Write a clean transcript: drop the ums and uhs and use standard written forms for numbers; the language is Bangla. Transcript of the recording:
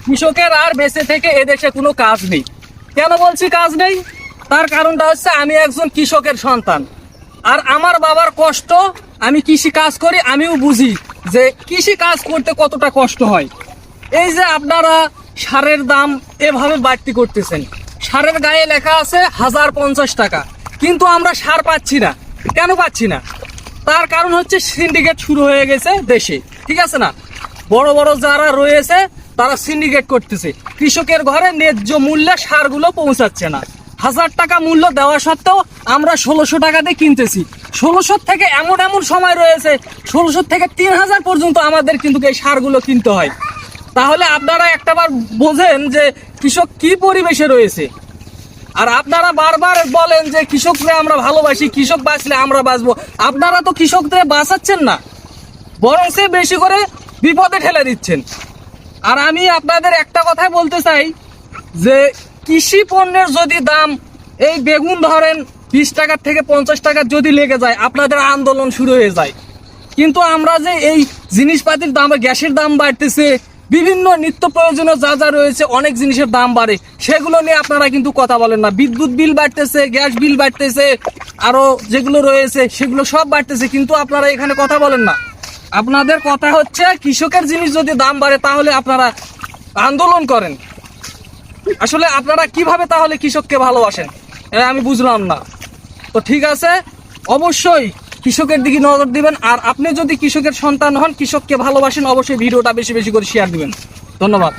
কৃষকের আর বেঁচে থেকে এদেশে কোনো কাজ নেই। কেন বলছি কাজ নেই? তার কারণটা হচ্ছে আমি একজন কৃষকের সন্তান, আর আমার বাবার কষ্ট, আমি কৃষি কাজ করি, আমিও বুঝি যে কৃষি কাজ করতে কতটা কষ্ট হয়। এই যে আপনারা সারের দাম এভাবে বাড়তি করতেছেন, সারের গায়ে লেখা আছে 1050 টাকা, কিন্তু আমরা সার পাচ্ছি না। কেন পাচ্ছি না? তার কারণ হচ্ছে সিন্ডিকেট শুরু হয়ে গেছে দেশে, ঠিক আছে না? বড় বড় যারা রয়েছে তারা সিন্ডিকেট করতেছে, কৃষকের ঘরে ন্যায্য মূল্যে সারগুলো পৌঁছাচ্ছে না। 1000 টাকা মূল্য দেওয়া সত্ত্বেও আমরা 1600 টাকা দিয়ে কিনতেছি। 1600 থেকে এমন এমন সময় রয়েছে 1600 থেকে 3000 পর্যন্ত আমাদের কিন্তু এই সারগুলো কিনতে হয়। তাহলে আপনারা একটাবার বোঝেন যে কৃষক কি পরিবেশে রয়েছে। আর আপনারা বারবার বলেন যে কৃষকরা আমরা ভালোবাসি, কৃষক বাঁচলে আমরা বাঁচবো। আপনারা তো কৃষকদের বাঁচাচ্ছেন না, বরং সে বেশি করে বিপদে ঠেলে দিচ্ছেন। আর আমি আপনাদের একটা কথাই বলতে চাই যে কৃষি পণ্যের যদি দাম, এই বেগুন ধরেন 20 টাকার থেকে 50 টাকা যদি লেগে যায়, আপনাদের আন্দোলন শুরু হয়ে যায়। কিন্তু আমরা যে এই জিনিসপাতির দাম, গ্যাসের দাম বাড়তেছে, বিভিন্ন নিত্য প্রয়োজনীয় যা যা রয়েছে অনেক জিনিসের দাম বাড়ে, সেগুলো নিয়ে আপনারা কিন্তু কথা বলেন না। বিদ্যুৎ বিল বাড়তেছে, গ্যাস বিল বাড়তেছে, আরো যেগুলো রয়েছে সেগুলো সব বাড়তেছে, কিন্তু আপনারা এখানে কথা বলেন না। আপনাদের কথা হচ্ছে কৃষকের জিনিস যদি দাম বাড়ে তাহলে আপনারা আন্দোলন করেন। আসলে আপনারা কিভাবে তাহলে কৃষককে ভালোবাসেন এটা আমি বুঝলাম না। তো ঠিক আছে, অবশ্যই কৃষকের দিকে নজর দিবেন। আর আপনি যদি কৃষকের সন্তান হন, কৃষককে ভালোবাসেন, অবশ্যই ভিডিওটা বেশি বেশি করে শেয়ার দিবেন। ধন্যবাদ।